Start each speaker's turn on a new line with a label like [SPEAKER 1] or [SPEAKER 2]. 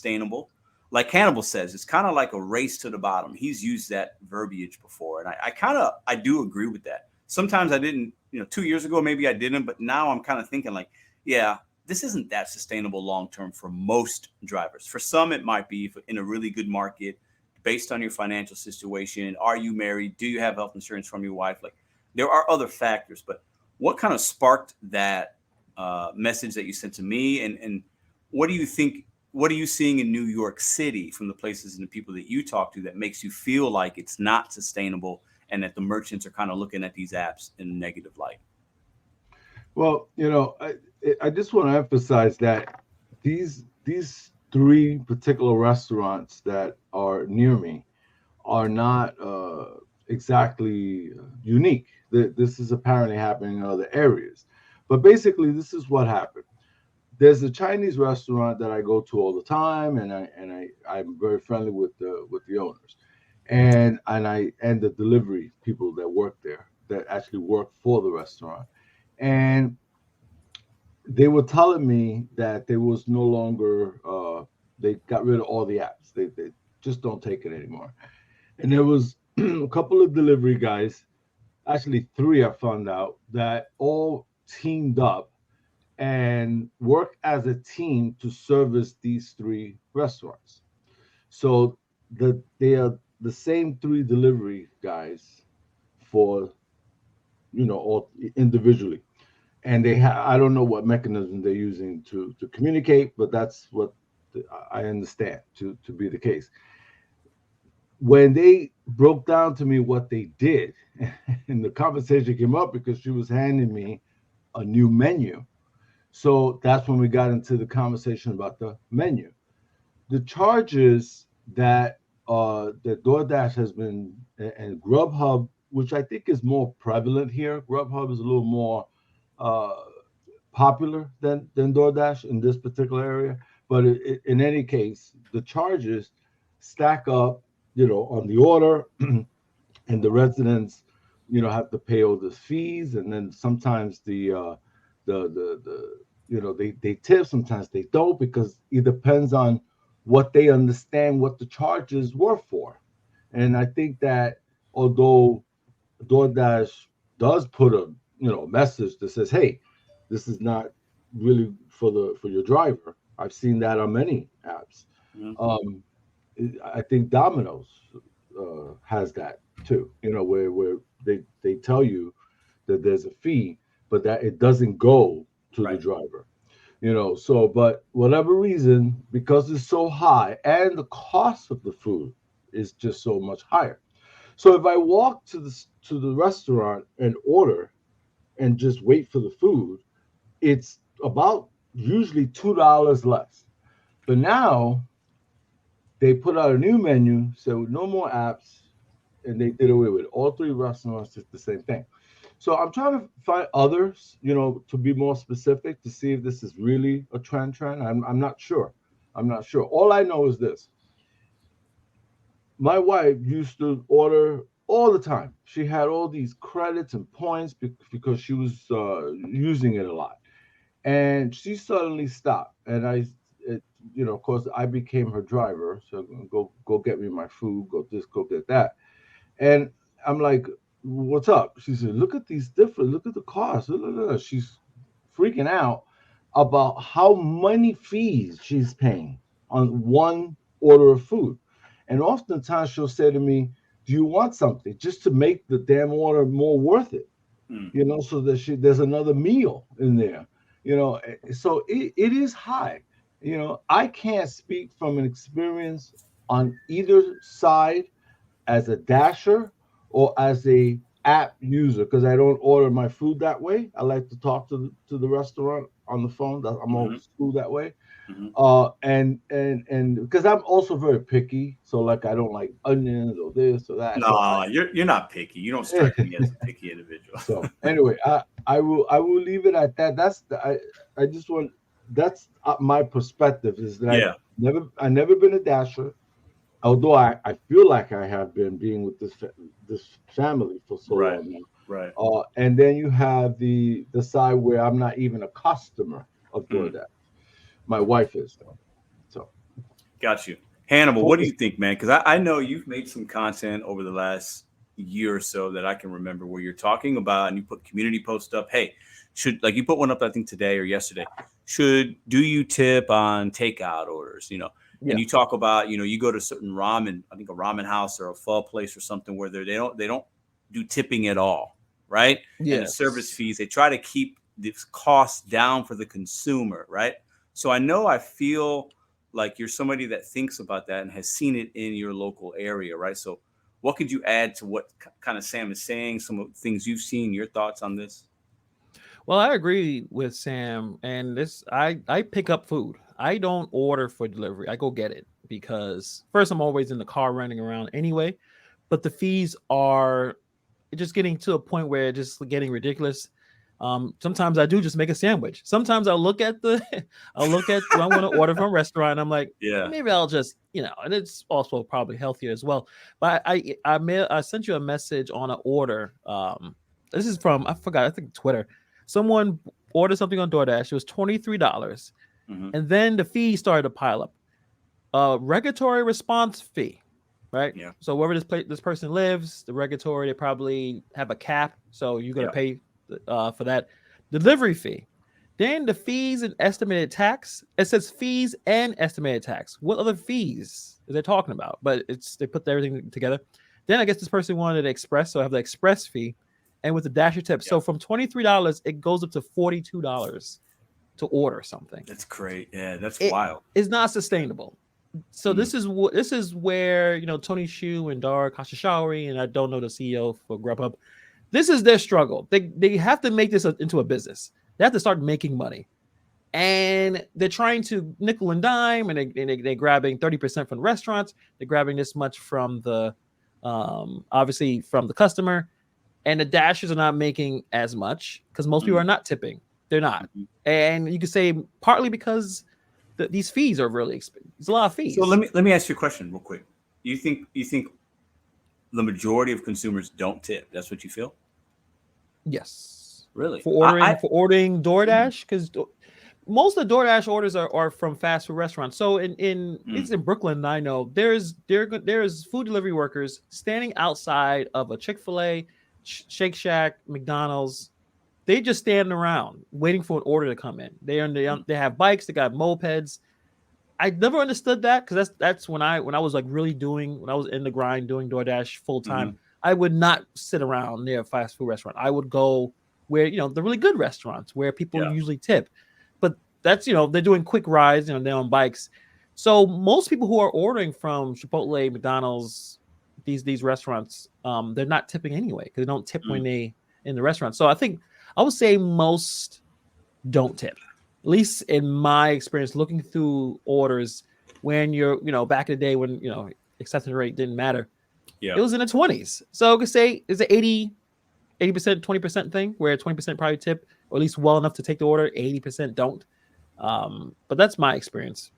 [SPEAKER 1] sustainable. Like Hannibal says, it's kind of like a race to the bottom. He's used that verbiage before, and I do agree with that. Sometimes I didn't, 2 years ago maybe I didn't, but now I'm kind of thinking like, yeah, this isn't that sustainable long term for most drivers. For some, it might be in a really good market, based on your financial situation. Are you married? Do you have health insurance from your wife? Like, there are other factors, but what kind of sparked that message that you sent to me, and what do you think? What are you seeing in New York City from the places and the people that you talk to that makes you feel like it's not sustainable and that the merchants are kind of looking at these apps in a negative light?
[SPEAKER 2] Well, I just want to emphasize that these three particular restaurants that are near me are not exactly unique. This is apparently happening in other areas, but basically, this is what happened. There's a Chinese restaurant that I go to all the time, and I'm very friendly with the owners, and the delivery people that work there that actually work for the restaurant, and they were telling me that there was no longer they got rid of all the apps. They just don't take it anymore. And there was a couple of delivery guys, actually three, I found out, that all teamed up and work as a team to service these three restaurants. So they are the same three delivery guys for all individually, and I don't know what mechanism they're using to communicate, but that's what I understand to be the case. When they broke down to me what they did, and the conversation came up because she was handing me a new menu. So that's when we got into the conversation about the menu. The charges that DoorDash has been, and Grubhub, which I think is more prevalent here. Grubhub is a little more uh, popular than DoorDash in this particular area. But in any case, the charges stack up, on the order, and the residents, have to pay all the fees, and then sometimes the they tip, sometimes they don't, because it depends on what they understand what the charges were for. And I think that although DoorDash does put a message that says, "Hey, this is not really for your driver." I've seen that on many apps.
[SPEAKER 1] Mhm.
[SPEAKER 2] Um, I think Domino's has that too. Where they tell you that there's a fee, but that it doesn't go to the
[SPEAKER 1] Right.
[SPEAKER 2] driver. So but whatever reason, because it's so high and the cost of the food is just so much higher. So if I walk to the restaurant and order and just wait for the food, it's about usually $2 less. But now they put out a new menu, so no more apps, and they did away with it. All three restaurants did the same thing. So I'm trying to find others, to be more specific, to see if this is really a trend. I'm not sure. I'm not sure. All I know is this: my wife used to order all the time. She had all these credits and points because she was using it a lot, and she suddenly stopped. And of course, I became her driver. So go get me my food. Go this, go get that. And I'm like, "What's up?" She said, "Look at these different. Look at the cost." Look, look, look. She's freaking out about how many fees she's paying on one order of food. And oftentimes she'll say to me, "Do you want something?" Just to make the damn order more worth it,
[SPEAKER 1] Mm.
[SPEAKER 2] so that there's another meal in there. So it is high. I can't speak from an experience on either side as a dasher or as a app user, because I don't order my food that way. I like to talk to the restaurant on the phone. I'm
[SPEAKER 1] Hmm.
[SPEAKER 2] old school that way.
[SPEAKER 1] Hmm.
[SPEAKER 2] And because I'm also very picky, so like I don't like onions or this or that. So
[SPEAKER 1] No, you're not picky. You don't strike me as a picky individual.
[SPEAKER 2] so anyway, I will leave it at that. I just want that's my perspective is that
[SPEAKER 1] Yeah.
[SPEAKER 2] I never been a dasher, although I feel like I have been being with this family for so
[SPEAKER 1] Right.
[SPEAKER 2] long now.
[SPEAKER 1] Right.
[SPEAKER 2] And then you have the side where I'm not even a customer of
[SPEAKER 1] Mm.
[SPEAKER 2] DoorDash. My wife is though. So
[SPEAKER 1] Got you. Hannibal, what do you think, man? Because I know you've made some content over the last year or so that I can remember where you're talking about and you put community posts up. Hey, should like you put one up, I think today or yesterday. Do you tip on takeout orders? And
[SPEAKER 3] Yeah.
[SPEAKER 1] you talk about, you go to certain ramen, I think a ramen house or a pho place or something where they don't do tipping at all, right? And the service
[SPEAKER 3] Yes.
[SPEAKER 1] fees, they try to keep the costs down for the consumer, right? So I feel like you're somebody that thinks about that and has seen it in your local area, right? So what could you add to what kind of Sam is saying, some of the things you've seen, your thoughts on this?
[SPEAKER 3] Well, I agree with Sam, and this I pick up food. I don't order for delivery. I go get it because first I'm always in the car running around anyway, but the fees are just getting to a point where it's just getting ridiculous. Sometimes I do just make a sandwich. Sometimes I'll look at I'll look at what I want to order from a restaurant. And I'm like,
[SPEAKER 1] Yeah.
[SPEAKER 3] maybe I'll just, and it's also probably healthier as well. But I sent you a message on an order. This is from, I forgot, I think Twitter. Someone ordered something on DoorDash. It was $23,
[SPEAKER 1] Mm-hmm.
[SPEAKER 3] and then the fee started to pile up. Regulatory response fee, right?
[SPEAKER 1] Yeah.
[SPEAKER 3] So wherever this person lives, the regulatory, they probably have a cap, so you're gonna pay for that. Delivery fee, then the fees and estimated tax. It says fees and estimated tax. What other fees is they talking about? But they put everything together. Then I guess this person wanted express, so I have the express fee, and with the dasher tip. So from $23, it goes up to $42 to order something.
[SPEAKER 1] That's great. Yeah, that's
[SPEAKER 3] It
[SPEAKER 1] wild.
[SPEAKER 3] is not sustainable. So this is where Tony Shu and Dara Khosrowshahi, and I don't know the CEO for Grubhub. This is their struggle. They have to make this into a business. They have to start making money, and they're trying to nickel and dime, and they're grabbing 30% from the restaurants. They're grabbing this much from the obviously from the customer, and the dashers are not making as much because most people are not tipping. They're not, and you could say partly because these fees are really expensive. It's a lot of fees.
[SPEAKER 1] So let me ask you a question real quick. You think the majority of consumers don't tip? That's what you feel?
[SPEAKER 3] Yes.
[SPEAKER 1] Really?
[SPEAKER 3] For ordering DoorDash, because most of the DoorDash orders are from fast food restaurants. So it's in Brooklyn, I know there's food delivery workers standing outside of a Chick-fil-A, Shake Shack, McDonald's. They just stand around waiting for an order to come in. They have bikes, they got mopeds. I never understood that because that's when I was like really when I was in the grind doing DoorDash full time. I would not sit around near a fast food restaurant. I would go where the really good restaurants where people usually tip. But that's they're doing quick rides, they're on bikes. So most people who are ordering from Chipotle, McDonald's, these restaurants, they're not tipping anyway because they don't tip when they in the restaurant. So I would say most don't tip. At least in my experience, looking through orders when you're, back in the day when, acceptance rate didn't matter. Yeah. It was in the 20s. So I could say it's an 80%, 20% thing where 20% probably tip, or at least well enough to take the order. 80% don't. But that's my experience.